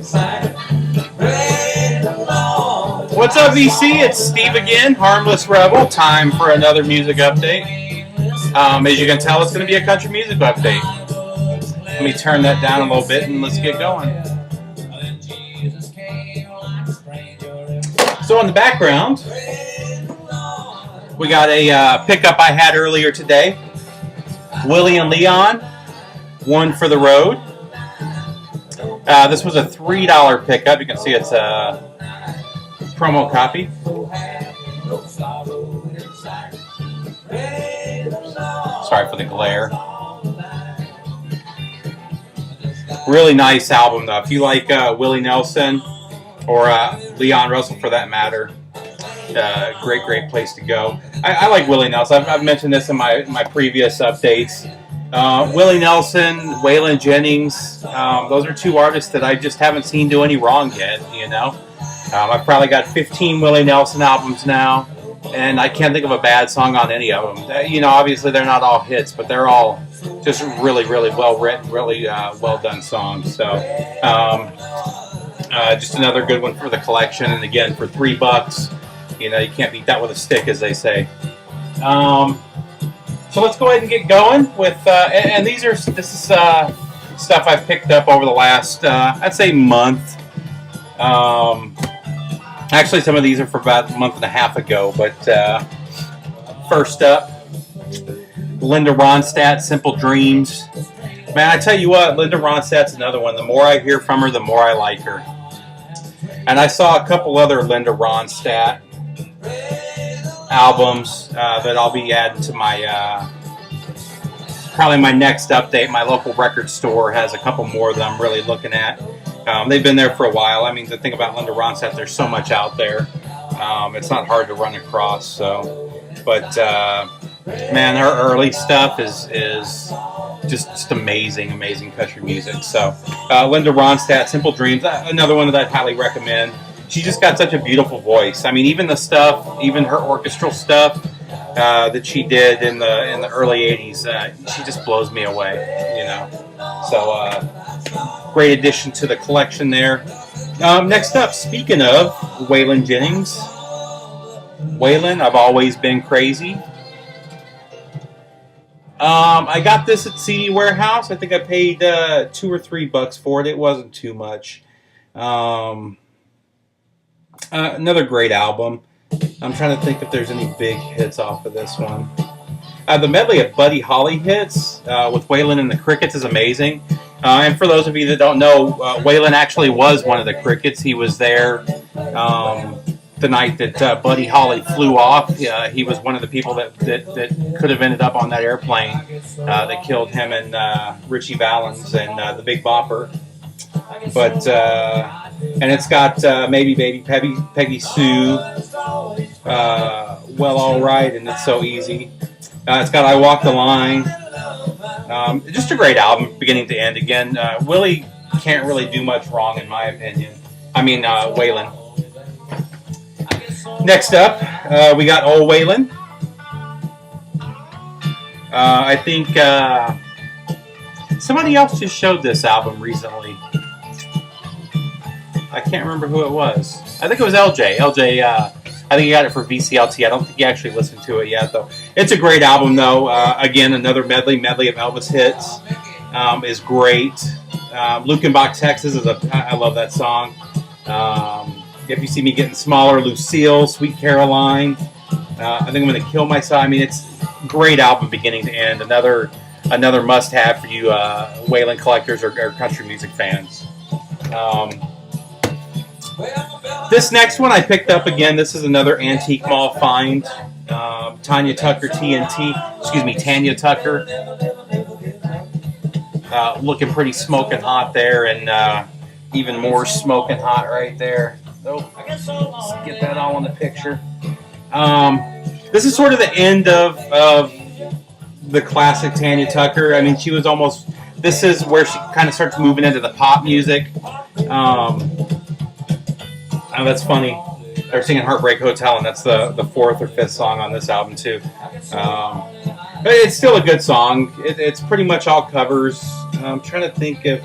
What's up, VC? It's Steve again, Harmless Rebel. Time for another music update. As you can tell, it's going to be a country music update. Let me turn that down a little bit and let's get going. So in the background, we got a pickup I had earlier today. Willie and Leon, One for the Road. This was a $3 pickup. You can see it's a promo copy. Sorry for the glare. Really nice album, though. If you like Willie Nelson or Leon Russell, for that matter, great place to go. I like Willie Nelson. I've mentioned this in my previous updates. Willie Nelson, Waylon Jennings, those are two artists that I just haven't seen do any wrong yet, you know. I've probably got 15 Willie Nelson albums now, and I can't think of a bad song on any of them. You know, obviously they're not all hits, but they're all just really well written, really well done songs. So, just another good one for the collection, and again, for $3, you know, you can't beat that with a stick, as they say. So let's go ahead and get going with, and this is stuff I've picked up over the last, I'd say, month. Actually, some of these are for about a month and a half ago, but first up, Linda Ronstadt, Simple Dreams. Man, I tell you what, Linda Ronstadt's another one. The more I hear from her, the more I like her. And I saw a couple other Linda Ronstadt albums that I'll be adding to my probably my next update. My local record store has a couple more that I'm really looking at. They've been there for a while. I mean, the thing about Linda Ronstadt, there's so much out there. It's not hard to run across. So, but man, her early stuff is just amazing country music. So, Linda Ronstadt, Simple Dreams, another one that I'd highly recommend. She just got such a beautiful voice. I mean, even her orchestral stuff that she did in the early '80s, she just blows me away. You know, so great addition to the collection there. Next up, speaking of Waylon Jennings, Waylon, I've Always Been Crazy. I got this at CD Warehouse. I think I paid $2 or $3 for it. It wasn't too much. Another great album. I'm trying to think if there's any big hits off of this one. The medley of Buddy Holly hits with Waylon and the Crickets is amazing. And for those of you that don't know, Waylon actually was one of the Crickets. He was there the night that Buddy Holly flew off. He was one of the people that could have ended up on that airplane that killed him and Richie Valens and the Big Bopper. But and it's got Maybe Baby Peggy Sue, Well All Right, and It's So Easy. It's got I Walk the Line. Just a great album, beginning to end. Again, Willie can't really do much wrong, in my opinion. I mean, Waylon. Next up, we got Old Waylon. I think somebody else just showed this album recently. I can't remember who it was. I think it was LJ. LJ, I think he got it for VCLT. I don't think he actually listened to it yet, though. It's a great album, though. Again, another medley of Elvis hits is great. Lukenbach, Texas I love that song. If You See Me Getting Smaller, Lucille, Sweet Caroline. I think I'm going to Kill Myself. I mean, it's a great album beginning to end. Another must-have for you Waylon collectors or country music fans. This next one I picked up again. This is another Antique Mall find. Tanya Tucker, Tanya Tucker. Looking pretty smoking hot there, and even more smoking hot right there. So let's get that all in the picture. This is sort of the end of the classic Tanya Tucker. I mean, she was almost. This is where she kind of starts moving into the pop music. Oh, that's funny. They're singing Heartbreak Hotel, and that's the fourth or fifth song on this album, too. But it's still a good song. It's pretty much all covers. I'm trying to think if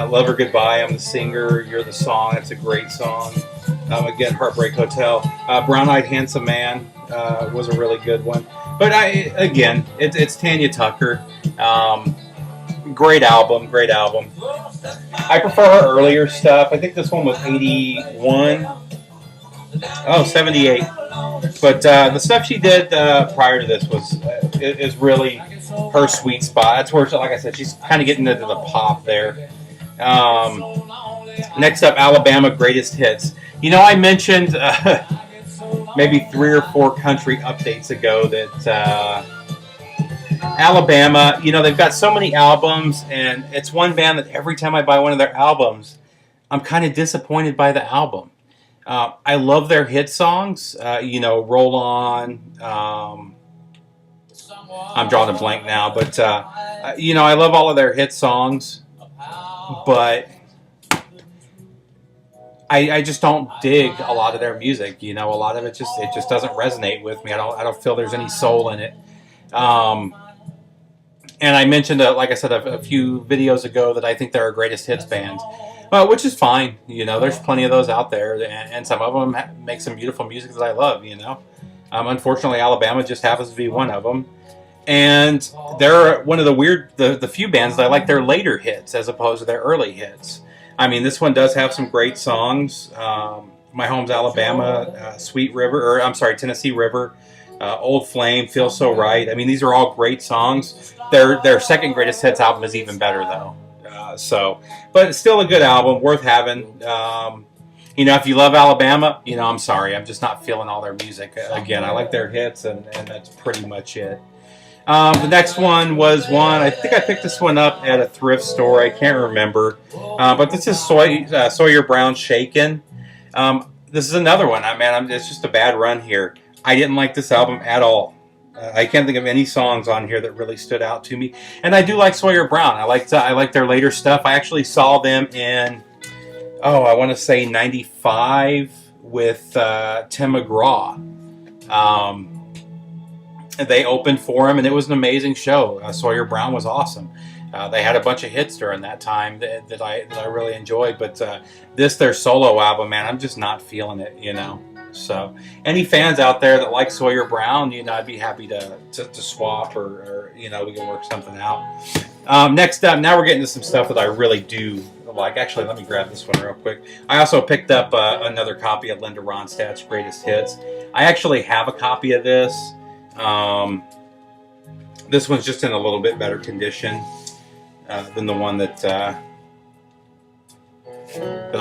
Love Her Goodbye, I'm the Singer, You're the Song, that's a great song. Again, Heartbreak Hotel. Brown Eyed Handsome Man was a really good one. But it's Tanya Tucker. Great album, great album. I prefer her earlier stuff. I think this one was 81. Oh, 78. But the stuff she did prior to this is really her sweet spot. That's where, like I said, she's kind of getting into the pop there. Next up, Alabama Greatest Hits. You know, I mentioned maybe 3 or 4 country updates ago that Alabama, you know, they've got so many albums, and it's one band that every time I buy one of their albums, I'm kind of disappointed by the album. I love their hit songs, you know, Roll On. I'm drawing a blank now, but, you know, I love all of their hit songs, but I just don't dig a lot of their music. You know, a lot of it just doesn't resonate with me. I don't feel there's any soul in it. And I mentioned, like I said, a few videos ago that I think they're a greatest hits band, which is fine. You know, there's plenty of those out there, and some of them make some beautiful music that I love, you know. Unfortunately, Alabama just happens to be one of them. And they're one of the few bands that I like their later hits as opposed to their early hits. I mean, this one does have some great songs. My Home's Alabama, Tennessee River, Old Flame, Feel So Right. I mean, these are all great songs. Their second greatest hits album is even better, though. But it's still a good album, worth having. You know, if you love Alabama, you know, I'm sorry, I'm just not feeling all their music. Again, I like their hits, and that's pretty much it. The next one was I think I picked this one up at a thrift store. I can't remember. But this is Sawyer Brown Shakin'. This is another one. It's just a bad run here. I didn't like this album at all. I can't think of any songs on here that really stood out to me. And I do like Sawyer Brown. I like their later stuff. I actually saw them in, I want to say 95 with Tim McGraw. They opened for him, and it was an amazing show. Sawyer Brown was awesome. They had a bunch of hits during that time that I really enjoyed. But their solo album, man, I'm just not feeling it, you know. So any fans out there that like Sawyer Brown, you know, I'd be happy to swap or you know, we can work something out. Next up, now we're getting to some stuff that I really do like. Actually, let me grab this one real quick. I also picked up another copy of Linda Ronstadt's Greatest Hits. I actually have a copy of this. This one's just in a little bit better condition than the one that I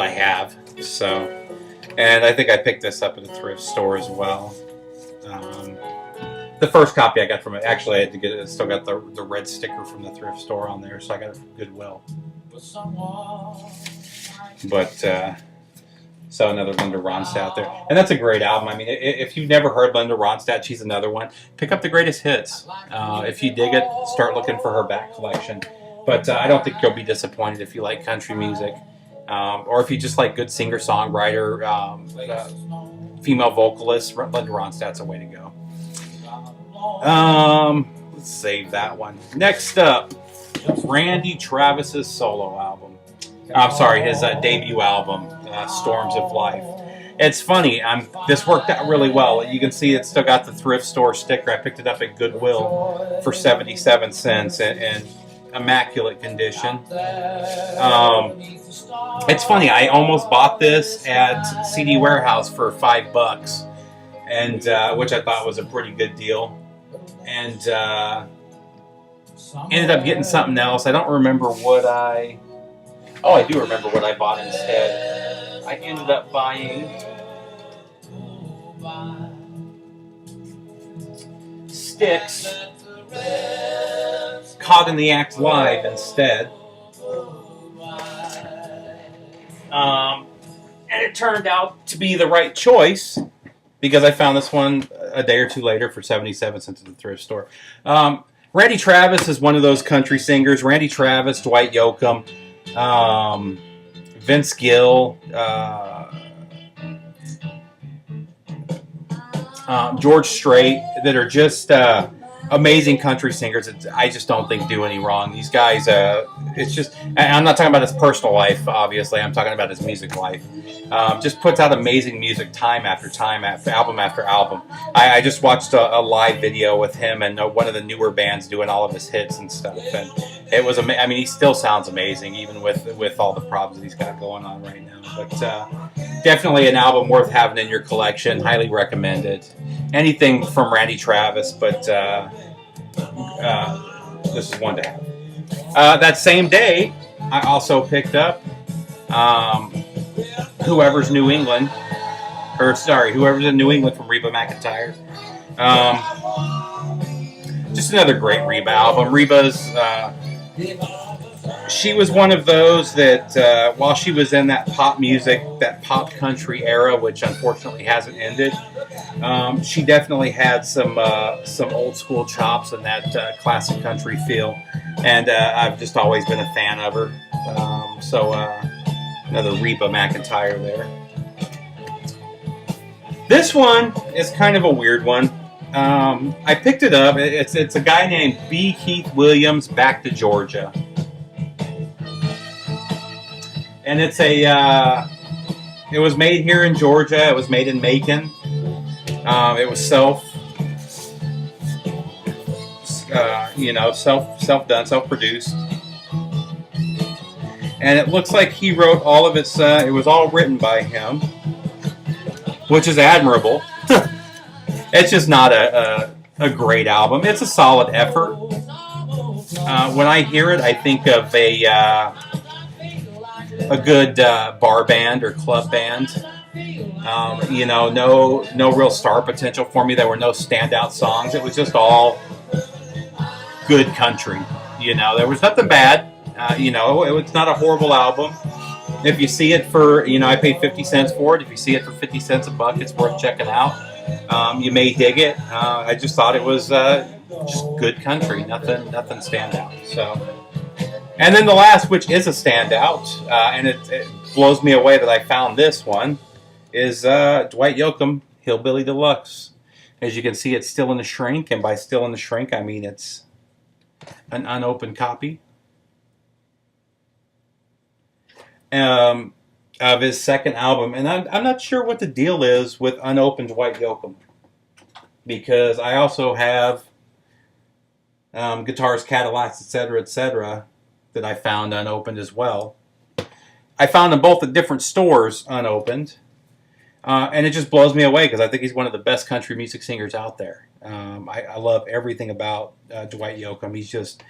have. So, and I think I picked this up at a thrift store as well. The first copy I got from it, actually I had to get it. It still got the red sticker from the thrift store on there, so I got it from Goodwill. But so another Linda Ronstadt out there, and that's a great album. I mean, if you've never heard Linda Ronstadt, she's another one. Pick up the Greatest Hits. If you dig it, start looking for her back collection. But I don't think you'll be disappointed if you like country music, or if you just like good singer-songwriter, female vocalist. Linda Ronstadt's a way to go. Let's save that one. Next up, Randy Travis's solo album. I'm sorry, his debut album, Storms of Life. It's funny, this worked out really well. You can see it's still got the thrift store sticker. I picked it up at Goodwill for 77 cents in immaculate condition. It's funny, I almost bought this at CD Warehouse for $5, and which I thought was a pretty good deal. And ended up getting something else. I don't remember what I do remember what I bought instead. I ended up buying Styx, Caught in the Act Live instead. And it turned out to be the right choice because I found this one a day or two later for 77 cents at the thrift store. Randy Travis is one of those country singers. Randy Travis, Dwight Yoakam, Vince Gill, George Strait, that are just amazing country singers that I just don't think do any wrong. These guys, it's just, and I'm not talking about his personal life, obviously. I'm talking about his music life. Just puts out amazing music time after time, album after album. I just watched a live video with him and one of the newer bands doing all of his hits and stuff, and it was. I mean, he still sounds amazing even with all the problems that he's got going on right now. But definitely an album worth having in your collection. Highly recommended. Anything from Randy Travis, but this is one to have. That same day, I also picked up Whoever's New England, Whoever's in New England from Reba McEntire. Just another great Reba album. Reba's, she was one of those that while she was in that pop music, that pop country era, which unfortunately hasn't ended, she definitely had some old school chops and that classic country feel. And I've just always been a fan of her. Another Reba McEntire there. This one is kind of a weird one. I picked it up. It's a guy named B. Keith Williams, Back to Georgia. And it's it was made here in Georgia. It was made in Macon. It was self-done, self-produced. And it looks like he wrote all of its, it was all written by him, which is admirable. It's just not a great album. It's a solid effort. When I hear it, I think of a good bar band or club band. No real star potential for me. There were no standout songs. It was just all good country. There was nothing bad. It was not a horrible album. If you see it for, I paid 50 cents for it. If you see it for 50 cents a buck, it's worth checking out. You may dig it. I just thought it was just good country. Nothing standout. So, and then the last, which is a standout, and it blows me away that I found this one, is Dwight Yoakam, Hillbilly Deluxe. As you can see, it's still in the shrink, and by still in the shrink, I mean it's an unopened copy of his second album. And I'm not sure what the deal is with unopened Dwight Yoakam, because I also have guitars, Cadillacs, etc., that I found unopened as well. I found them both at different stores unopened, and it just blows me away because I think he's one of the best country music singers out there. I love everything about Dwight Yoakam. He's just,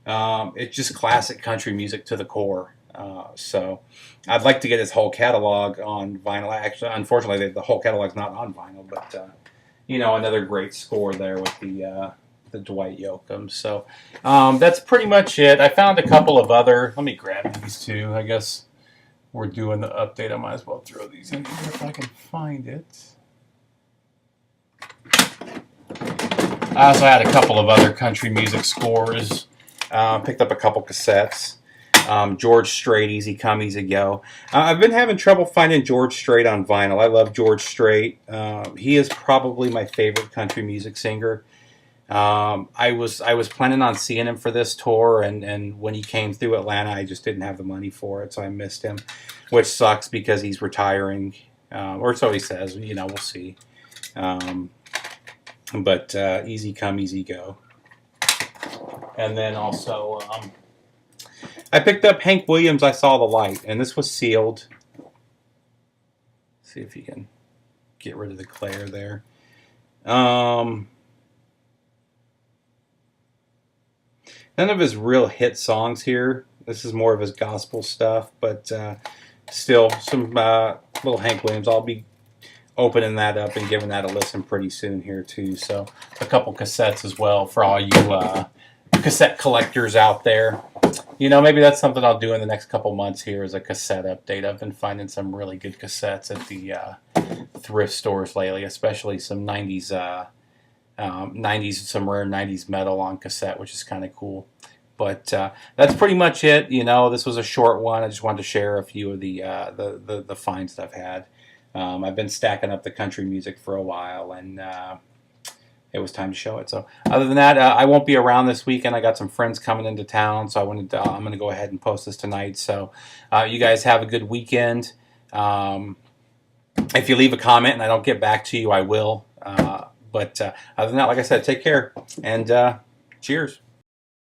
it's just classic country music to the core. So I'd like to get his whole catalog on vinyl. Actually, unfortunately, the whole catalog's not on vinyl, but another great score there with the Dwight Yoakam. So that's pretty much it. I found a couple of other. Let me grab these two. I guess we're doing the update. I might as well throw these in here if I can find it. I also had a couple of other country music scores. Picked up a couple cassettes. George Strait, Easy Come, Easy Go. I've been having trouble finding George Strait on vinyl. I love George Strait. He is probably my favorite country music singer. I was planning on seeing him for this tour, and when he came through Atlanta, I just didn't have the money for it, so I missed him, which sucks because he's retiring, or so he says. We'll see. But Easy Come, Easy Go. And then also, I picked up Hank Williams' I Saw the Light, and this was sealed. Let's see if you can get rid of the glare there. None of his real hit songs here. This is more of his gospel stuff, but still some little Hank Williams. I'll be opening that up and giving that a listen pretty soon here too. So a couple cassettes as well for all you cassette collectors out there. Maybe that's something I'll do in the next couple months here as a cassette update. I've been finding some really good cassettes at the thrift stores lately, especially some 90s, some rare 90s metal on cassette, which is kind of cool. But that's pretty much it. This was a short one. I just wanted to share a few of the finds that I've had. I've been stacking up the country music for a while, and it was time to show it. So other than that, I won't be around this weekend. I got some friends coming into town, so I'm going to go ahead and post this tonight. So you guys have a good weekend. If you leave a comment and I don't get back to you, I will. But other than that, like I said, take care and cheers.